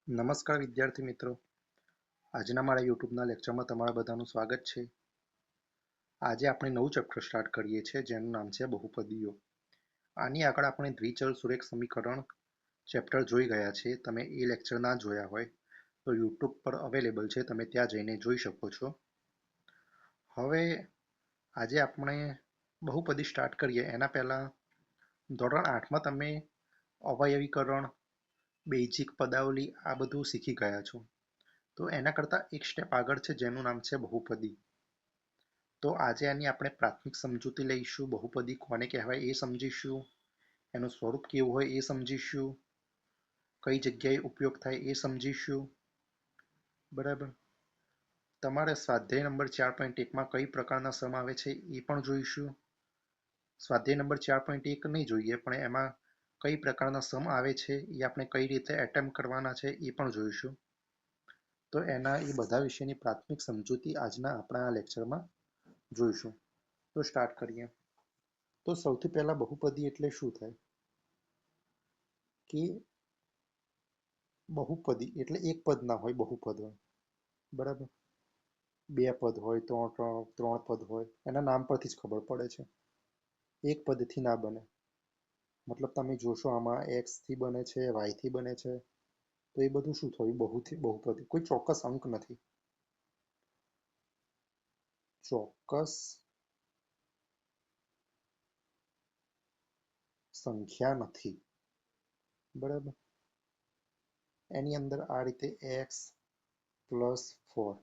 નમસ્કાર વિદ્યાર્થી મિત્રો, આજના મારા યુટ્યુબના લેક્ચરમાં તમારા બધાનું સ્વાગત છે. આજે આપણે નવું ચેપ્ટર સ્ટાર્ટ કરીએ છીએ જેનું નામ છે બહુપદીઓ. આની આગળ આપણે દ્વિચલ સુરેખ સમીકરણ ચેપ્ટર જોઈ ગયા છે. તમે એ લેક્ચર ના જોયા હોય તો યુટ્યુબ પર અવેલેબલ છે, તમે ત્યાં જઈને જોઈ શકો છો. હવે આજે આપણે બહુપદી સ્ટાર્ટ કરીએ એના પહેલાં ધોરણ 8માં તમે અવયવીકરણ, બેઝિક પદાવલી આ બધું શીખી ગયા છો. તો એના કરતાં એક સ્ટેપ આગળ છે જેનું નામ છે બહુપદી. તો આજે આની આપણે પ્રાથમિક સમજૂતી લઈશું, બહુપદી કોને કહેવાય એ સમજીશું, એનું સ્વરૂપ કેવું હોય એ સમજીશું, કઈ જગ્યાએ ઉપયોગ થાય એ સમજીશું. બરાબર. તમારે સ્વાધ્યાય નંબર 4.1માં કઈ પ્રકારના સમ આવે છે એ પણ જોઈશું. સ્વાધ્યાય નંબર 4.1 નહીં જોઈએ, પણ એમાં કઈ પ્રકારના સમ આવે છે એ આપણે કઈ રીતે એટેમ્પ્ટ કરવાના છે એ પણ જોઈશું. તો એના એ બધા વિશેની પ્રાથમિક સમજૂતી આજના આપણા આ લેક્ચરમાં જોઈશું. તો સ્ટાર્ટ કરીએ. તો સૌથી પહેલા બહુપદી એટલે શું થાય કે બહુપદી એટલે એક પદ ના હોય, બહુપદ હોય. બરાબર. બે પદ હોય, ત્રણ પદ હોય, એના નામ પરથી જ ખબર પડે છે. એક પદથી ના બને. મતલબ તમે જોશો આમાં x થી બને છે, y થી બને છે, તો એ બધું શું થયું? બહુપદી. કોઈ ચોક્કસ અંક નથી, ચોક્કસ સંખ્યા નથી. બરાબર. એની અંદર આ રીતે x પ્લસ 4.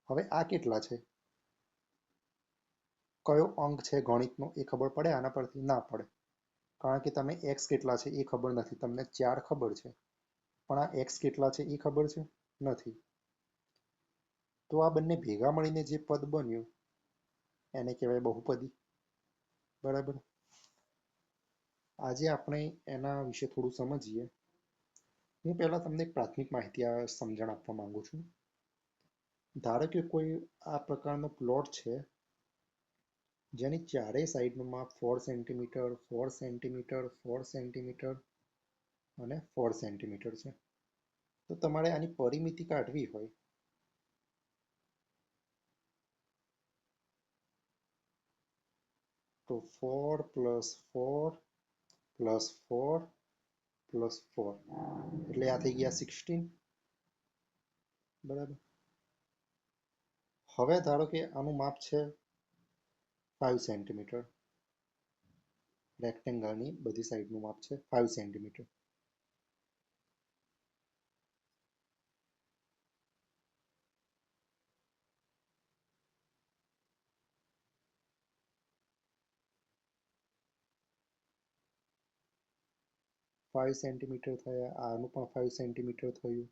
હવે આ કેટલા છે? કયો અંક છે ગણિતનો એ ખબર પડે આના પરથી? ના પડે, કારણ કે તમે x કેટલા છે એ ખબર નથી. તમને 4 ખબર છે, પણ આ x કેટલા છે એ ખબર છે નથી. તો આ બંને ભેગા મળીને જે પદ બન્યું એને કહેવાય બહુપદી. બરાબર. આજે આપણે એના વિશે થોડું સમજીએ. હું પહેલા તમને એક પ્રાથમિક માહિતી સમજણ આપવા માંગુ છું. ધારો કે કોઈ આ પ્રકારનો પ્લોટ છે જેની ચારેય સાઈડમાં 4 સેન્ટીમીટર, 4 સેન્ટીમીટર, 4 સેન્ટીમીટર અને 4 સેન્ટીમીટર છે. તો તમારે આની પરિમિતિ કાઢવી હોય તો 4 પ્લસ 4 પ્લસ 4 પ્લસ 4 એટલે આ થઈ ગયા 16. બરાબર. હવે ધારો કે આનું માપ છે 5 સેન્ટીમીટર. રેક્ટેંગલની બધી સાઈડનું માપ છે 5 સેન્ટીમીટર. ફાઈવ સેન્ટીમીટર થયા. આનું પણ 5 સેન્ટીમીટર થયું,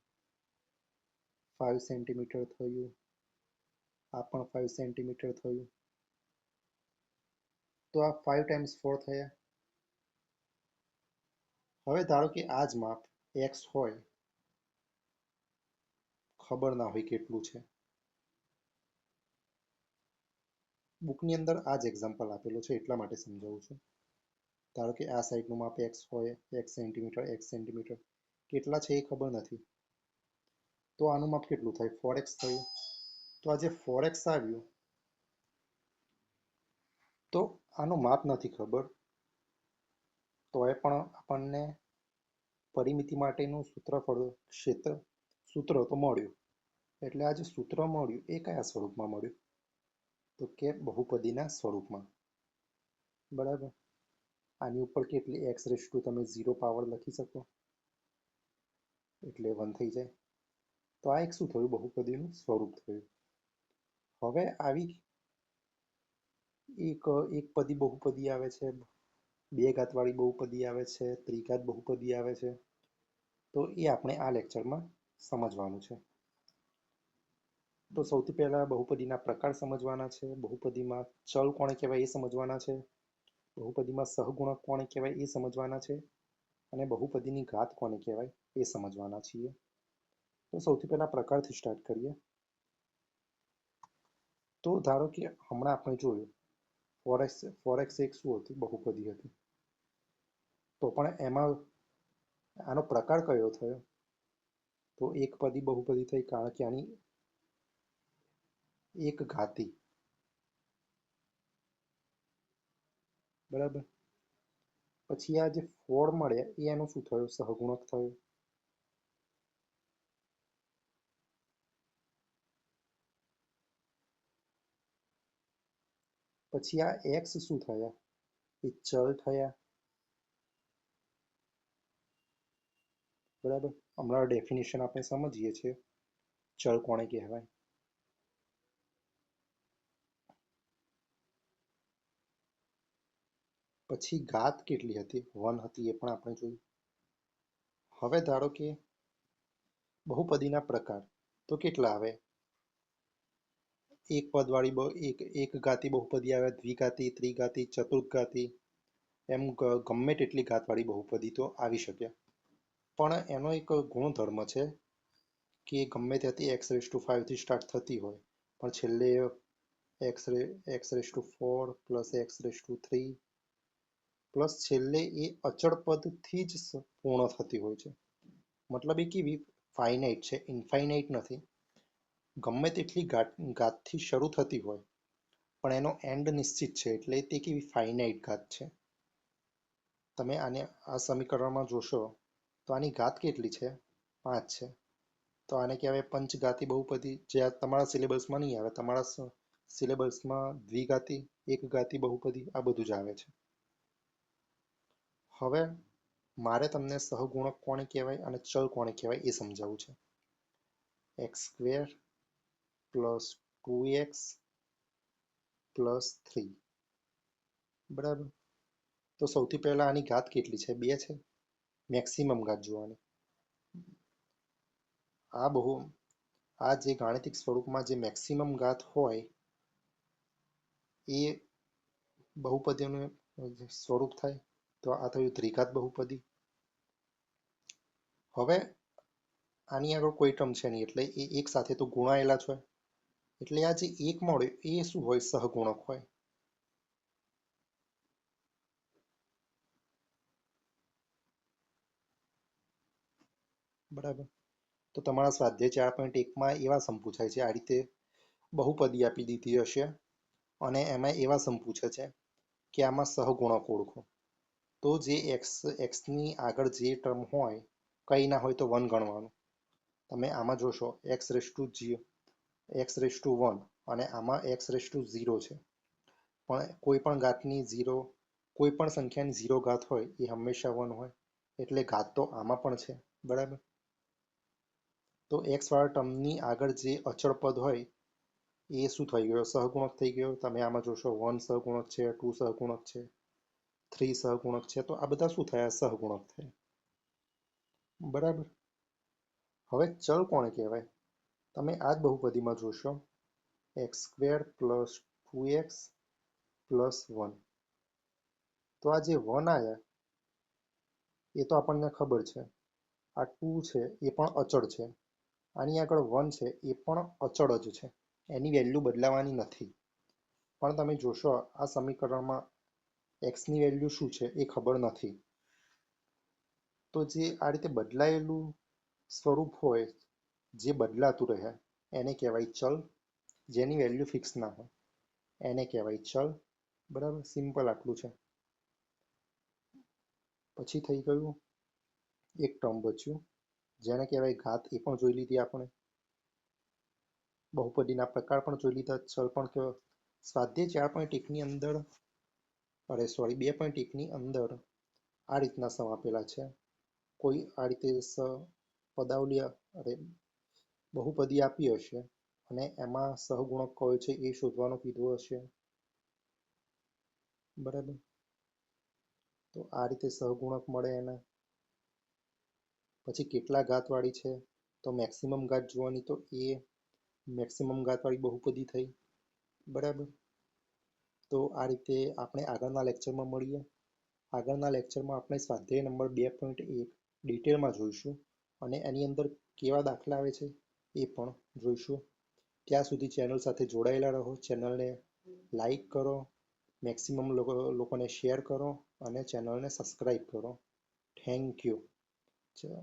5 સેન્ટીમીટર થયું, આ પણ 5 સેન્ટીમીટર થયું. તો આ 5 ટાઈમ્સ 4 થયા. હવે ધારો કે આ જ માપ x હોય, ખબર ના હોય કેટલું છે. બુકની અંદર આ જ એક્ઝામ્પલ આપેલો છે એટલા માટે સમજાવું છું. ધારો કે આ સાઈડનું માપ x હોય, x સેન્ટીમીટર, x સેન્ટીમીટર, કેટલા છે એ ખબર નથી. તો આનું માપ કેટલું થાય? 4x થયું. તો આ જે 4x આવ્યું, તો આનું માપ નથી ખબર, તોય પણ આપણને પરિમિતિ માટેનું સૂત્ર તો મળ્યું. એટલે આ જે સૂત્ર મળ્યું એ કયા સ્વરૂપમાં મળ્યું? તો કે બહુપદીના સ્વરૂપમાં. બરાબર. આની ઉપર કેટલી x⁻, તમે 0 પાવર લખી શકો, એટલે 1 થઈ જાય. તો આ એક શું થયું? બહુપદીનું સ્વરૂપ થયું. હવે આવી એક પદી બહુપદી આવે છે, બે ઘાતવાળી બહુપદી આવે છે, ત્રિઘાત બહુપદી આવે છે. તો એ આપણે આ લેક્ચરમાં સમજવાનું છે. તો સૌથી પહેલા બહુપદીના પ્રકાર સમજવાના છે, બહુપદીમાં ચલ કોને કહેવાય એ સમજવાના છે, બહુપદીમાં સહગુણક કોને કહેવાય એ સમજવાના છે, અને બહુપદીની ઘાત કોને કહેવાય એ સમજવાના છીએ. તો સૌથી પહેલા પ્રકારથી સ્ટાર્ટ કરીએ. તો ધારો કે હમણાં આપણે જોયું 4x એક શું હતી? બહુપદી હતી. તો પણ એમાં આનો પ્રકાર કયો થયો? તો એકપદી બહુપદી થઈ કારણ કે આની એક ઘાતી, બરાબર. પછી આ જે 4 મળ્યા એ એનું શું થયું? સહગુણક થયું. પછી આ એક્સ શું થયા? એ ચલ થયા, બરાબર. હમણાં ડેફિનેશન આપણે સમજીએ છીએ ચલ કોને કહેવાય. પછી ઘાત કેટલી હતી? 1 હતી, એ પણ આપણે જોયું. હવે ધારો કે બહુપદીના પ્રકાર તો કેટલા આવે? એક પદવાળી એક ઘાતી બહુપદી આવે, દ્વિઘાતી, ત્રિઘાતી, ચતુર્ઘાતી, એમ ગમે તેટલી ઘાતવાળી બહુપદી તો આવી શકે. પણ એનો એક ગુણધર્મ છે કે ગમે ત્યાંથી x⁵ થી સ્ટાર્ટ થતી હોય પણ છેલ્લે x⁴ પ્લસ x⁵ પ્લસ છેલ્લે એ અચળ પદથી જ પૂર્ણ થતી હોય છે. મતલબ એ કેવી? ફાઇનાઇટ છે, ઇન્ફાઇનાઇટ નથી. ગમે તેટલી ઘાતથી શરૂ થતી હોય પણ એનો એન્ડ નિશ્ચિત છે, એટલે તે કેવી? ફાઇનાઇટ ઘાત છે. તમે આને આ સમીકરણમાં જોશો તો આની ઘાત કેટલી છે? 5 છે. તો આને કહેવાય પંચઘાતી બહુપદી, જે તમારા સિલેબસમાં નહીં આવે. તમારા સિલેબસમાં દ્વિઘાતી, એકઘાતી બહુપદી આ બધું જ આવે છે. હવે મારે તમને સહગુણક કોને કહેવાય અને ચલ કોને કહેવાય એ સમજાવવું છે. x² પ્લસ 2x પ્લસ 3, બરાબર. તો સૌથી પહેલા આની ઘાત કેટલી છે? 2 છે. મેક્સિમમ ઘાત જોવાની. આ જે ગાણિતિક સ્વરૂપમાં જે મેક્સિમમ ઘાત હોય એ બહુપદીનું સ્વરૂપ થાય. તો આ થયું દ્વિઘાત બહુપદી. હવે આની આગળ કોઈ ટર્મ છે નહીં એટલે એ એક સાથે તો ગુણાયેલા છે, એટલે આ જે એક મળ્યો એ શું હોય? સહગુણક હોય. બરાબર. તો તમારા સ્વાધ્યાય 4.1માં એવા સમ પૂછાય છે. આ રીતે બહુપદી આપી દીધી હશે અને એમાં એવા સમ પૂછે છે કે આમાં સહગુણક ઓળખો. તો જે એક્સની આગળ જે ટર્મ હોય, કંઈ ના હોય તો 1 ગણવાનું. તમે આમાં જોશો x⁴ અને આમાં x⁴ છે. પણ કોઈ પણ ઘાતની 0, કોઈ પણ સંખ્યાની 0 ઘાત હોય એ હંમેશા 1 હોય, એટલે ઘાત તો આમાં પણ છે, બરાબર. તો x વાળા ટર્મની આગળ જે અચળ પદ હોય એ શું થઈ ગયો? સહગુણક થઈ ગયો. તમે આમાં જોશો 1 સહગુણક છે, 2 સહગુણક છે, 3 સહગુણક છે. તો આ બધા શું થયા? સહગુણક થયા, બરાબર. હવે ચલ કોને કહેવાય? તમે આ જ બહુપદીમાં જોશો x² પ્લસ 2x પ્લસ 1. તો આ જે 1 આવ્યા એ તો આપણને ખબર છે. આ 2 છે એ પણ અચળ છે. આની આગળ 1 છે એ પણ અચળ જ છે, એની વેલ્યુ બદલાવાની નથી. પણ તમે જોશો આ સમીકરણમાં એક્સની વેલ્યુ શું છે એ ખબર નથી. તો જે આ રીતે બદલાયેલું સ્વરૂપ હોય, જે બદલાતું રહે, એને કહેવાય ચલ. જેની વેલ્યુ ફિક્સ ના હોય એને કહેવાય ચલ, બરાબર. સિમ્પલ આટલું છે. પછી થઈ ગયું એક ટર્મ બચ્યું જેને કહેવાય ઘાત. એ પણ જોઈ લીધી આપણે. બહુપદીના પ્રકાર પણ જોઈ લીધા. ચલ પણ સ્વાધ્યાય 4.1ની અંદર, અરે સોરી 2.1ની અંદર આ રીતના સમ આપેલા છે. કોઈ આ રીતે પદાવલી, અરે બહુપદી આપી હશે અને એમાં સહગુણક કયો છે એ શોધવાનું કીધું હશે, બરાબર. તો આ રીતે સહગુણક મળે એના. પછી કેટલા ઘાતવાળી છે? તો મેક્સિમમ ઘાત જોવાની. તો એ મેક્સિમમ ઘાતવાળી બહુપદી થઈ, બરાબર. તો આ રીતે આપણે આગળના લેક્ચરમાં મળીએ. આગળના લેક્ચરમાં આપણે સ્વાધ્યાય નંબર 2.1 ડિટેલમાં જોઈશું અને એની અંદર કેવા દાખલા આવે છે એ પણ જોઈશું. ત્યાં સુધી ચેનલ સાથે જોડાયેલા રહો. ચેનલને લાઈક કરો, મેક્સિમમ લોકોને શેર કરો અને ચેનલને સબસ્ક્રાઈબ કરો. Thank you. ચલો.